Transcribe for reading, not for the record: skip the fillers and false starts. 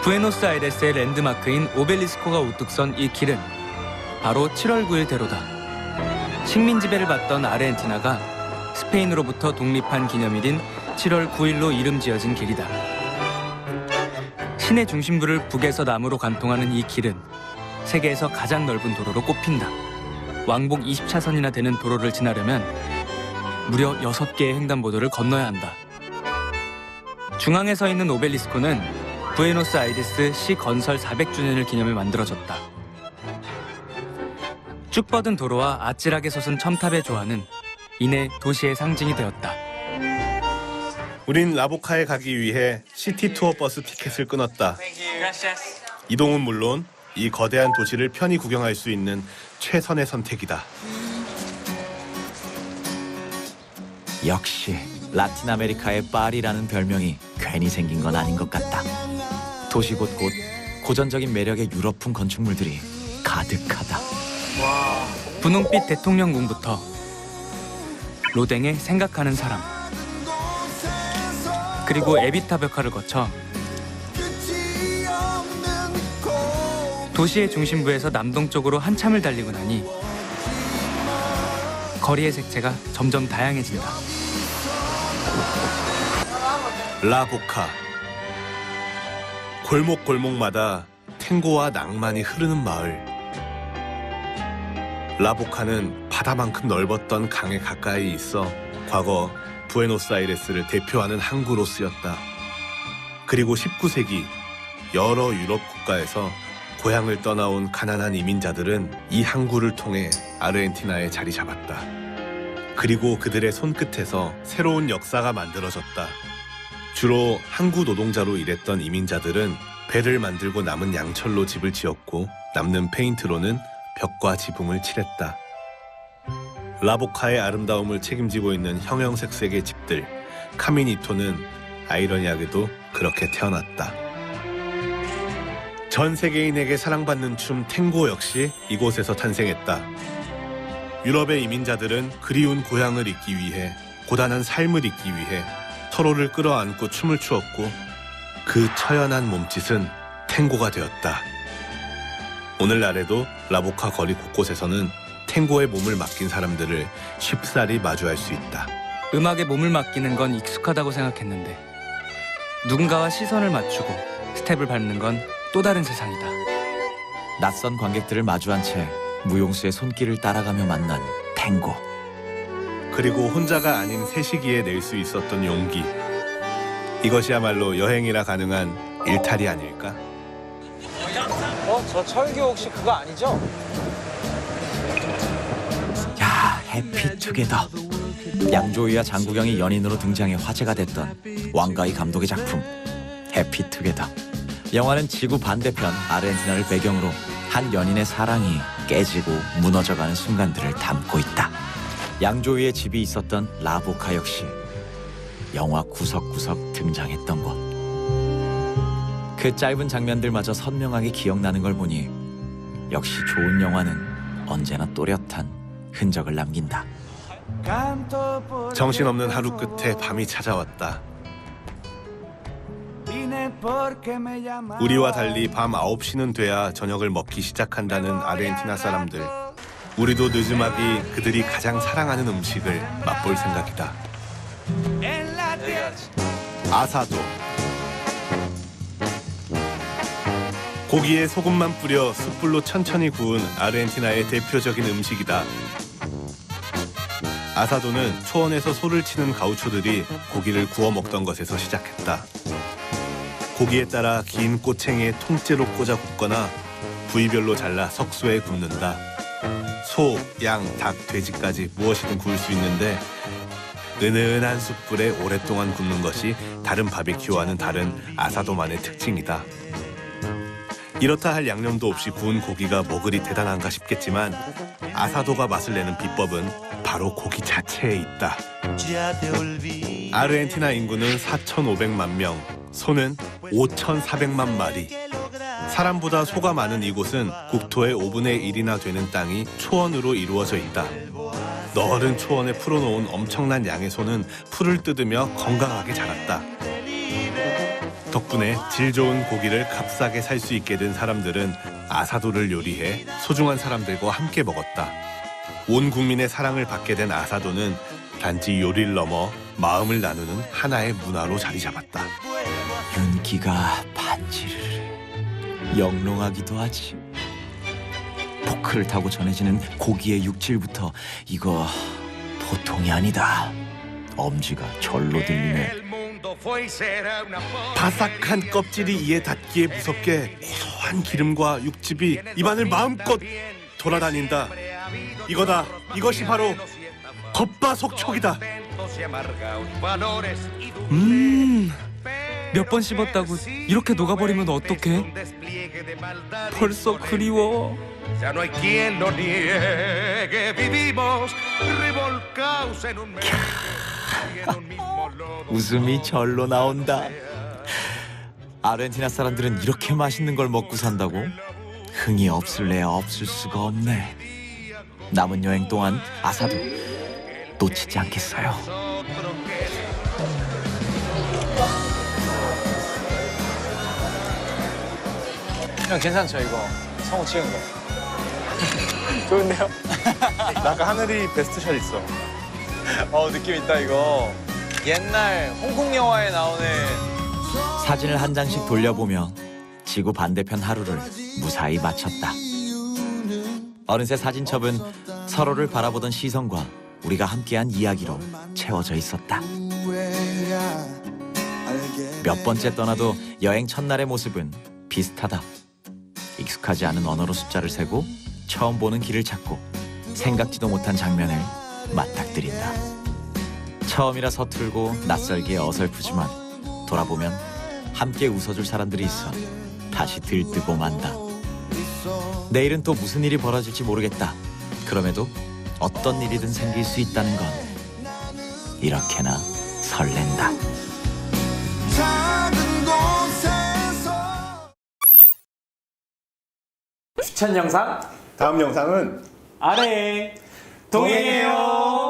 부에노스아이레스의 랜드마크인 오벨리스코가 우뚝 선 이 길은 바로 7월 9일 대로다. 식민 지배를 받던 아르헨티나가 스페인으로부터 독립한 기념일인 7월 9일로 이름 지어진 길이다. 시내 중심부를 북에서 남으로 관통하는 이 길은 세계에서 가장 넓은 도로로 꼽힌다. 왕복 20차선이나 되는 도로를 지나려면 무려 6개의 횡단보도를 건너야 한다. 중앙에 서 있는 오벨리스코는 부에노스아이레스 시 건설 400주년을 기념해 만들어졌다. 쭉 뻗은 도로와 아찔하게 솟은 첨탑의 조화는 이내 도시의 상징이 되었다. 우린 라보카에 가기 위해 시티 투어 버스 티켓을 끊었다. 이동은 물론 이 거대한 도시를 편히 구경할 수 있는 최선의 선택이다. 역시 라틴 아메리카의 파리라는 별명이 괜히 생긴 건 아닌 것 같다. 도시 곳곳 고전적인 매력의 유럽풍 건축물들이 가득하다. 분홍빛 대통령궁부터 로댕의 생각하는 사람, 그리고 에비타 벽화를 거쳐 도시의 중심부에서 남동쪽으로 한참을 달리고 나니 거리의 색채가 점점 다양해진다. 라보카. 골목골목마다 탱고와 낭만이 흐르는 마을. 라보카는 바다만큼 넓었던 강에 가까이 있어 과거 부에노스아이레스를 대표하는 항구로 쓰였다. 그리고 19세기 여러 유럽 국가에서 고향을 떠나온 가난한 이민자들은 이 항구를 통해 아르헨티나에 자리 잡았다. 그리고 그들의 손끝에서 새로운 역사가 만들어졌다. 주로 항구 노동자로 일했던 이민자들은 배를 만들고 남은 양철로 집을 지었고 남는 페인트로는 벽과 지붕을 칠했다. 라보카의 아름다움을 책임지고 있는 형형색색의 집들, 카미니토는 아이러니하게도 그렇게 태어났다. 전 세계인에게 사랑받는 춤 탱고 역시 이곳에서 탄생했다. 유럽의 이민자들은 그리운 고향을 잊기 위해, 고단한 삶을 잊기 위해 서로를 끌어안고 춤을 추었고 그 처연한 몸짓은 탱고가 되었다. 오늘날에도 라보카 거리 곳곳에서는 탱고에 몸을 맡긴 사람들을 쉽사리 마주할 수 있다. 음악에 몸을 맡기는 건 익숙하다고 생각했는데 누군가와 시선을 맞추고 스텝을 밟는 건 또 다른 세상이다. 낯선 관객들을 마주한 채 무용수의 손길을 따라가며 만난 탱고. 그리고 혼자가 아닌 셋이기에 낼 수 있었던 용기. 이것이야말로 여행이라 가능한 일탈이 아닐까? 저 철교 혹시 그거 아니죠? 야, 해피투게더. 양조위와 장국영이 연인으로 등장해 화제가 됐던 왕가희 감독의 작품 해피투게더. 영화는 지구 반대편 아르헨티나를 배경으로 한 연인의 사랑이 깨지고 무너져가는 순간들을 담고 있다. 양조위의 집이 있었던 라보카 역시 영화 구석구석 등장했던 곳. 그 짧은 장면들마저 선명하게 기억나는 걸 보니 역시 좋은 영화는 언제나 또렷한 흔적을 남긴다. 정신없는 하루 끝에 밤이 찾아왔다. 우리와 달리 밤 9시는 돼야 저녁을 먹기 시작한다는 아르헨티나 사람들. 우리도 늦음하기 그들이 가장 사랑하는 음식을 맛볼 생각이다. 아사도. 고기에 소금만 뿌려 숯불로 천천히 구운 아르헨티나의 대표적인 음식이다. 아사도는 초원에서 소를 치는 가우초들이 고기를 구워 먹던 것에서 시작했다. 고기에 따라 긴 꼬챙이에 통째로 꽂아 굽거나 부위별로 잘라 석쇠에 굽는다. 소, 양, 닭, 돼지까지 무엇이든 구울 수 있는데 은은한 숯불에 오랫동안 굽는 것이 다른 바비큐와는 다른 아사도만의 특징이다. 이렇다 할 양념도 없이 구운 고기가 뭐 그리 대단한가 싶겠지만 아사도가 맛을 내는 비법은 바로 고기 자체에 있다. 아르헨티나 인구는 4,500만 명, 소는 5,400만 마리. 사람보다 소가 많은 이곳은 국토의 5분의 1이나 되는 땅이 초원으로 이루어져 있다. 너른 초원에 풀어놓은 엄청난 양의 소는 풀을 뜯으며 건강하게 자랐다. 덕분에 질 좋은 고기를 값싸게 살 수 있게 된 사람들은 아사도를 요리해 소중한 사람들과 함께 먹었다. 온 국민의 사랑을 받게 된 아사도는 단지 요리를 넘어 마음을 나누는 하나의 문화로 자리 잡았다. 윤기가 반지를 영롱하기도 하지. 포크를 타고 전해지는 고기의 육질부터 이거 보통이 아니다. 엄지가 절로 들리네. 바삭한 껍질이 이에 닿기에 무섭게 고소한 기름과 육즙이 입안을 마음껏 돌아다닌다. 이거다. 이것이 바로 겉바속촉이다. 몇 번 씹었다고 이렇게 녹아버리면 어떡해? 벌써 그리워. Ya no hay quien lo niegue, vivimos revolcados en un medio y en un mismo lodo. 웃음이 절로 나온다. 아르헨티나 사람들은 이렇게 맛있는 걸 먹고 산다고? 흥이 없을래야 없을 수가 없네. 남은 여행 동안 아사도 놓치지 않겠어요. 형 괜찮죠 이거? 성우 찍은 거. 좋은데요? 나 아까 하늘이 베스트샷 있어. 느낌 있다 이거. 옛날 홍콩 영화에 나오는 사진을 한 장씩 돌려보며 지구 반대편 하루를 무사히 마쳤다. 어느새 사진첩은 서로를 바라보던 시선과 우리가 함께한 이야기로 채워져 있었다. 몇 번째 떠나도 여행 첫날의 모습은 비슷하다. 익숙하지 않은 언어로 숫자를 세고 처음 보는 길을 찾고 생각지도 못한 장면을 맞닥뜨린다. 처음이라 서툴고 낯설기에 어설프지만 돌아보면 함께 웃어줄 사람들이 있어 다시 들뜨고 만다. 내일은 또 무슨 일이 벌어질지 모르겠다. 그럼에도 어떤 일이든 생길 수 있다는 건 이렇게나 설렌다. 추천 영상 다음 영상은 아래 동행해요.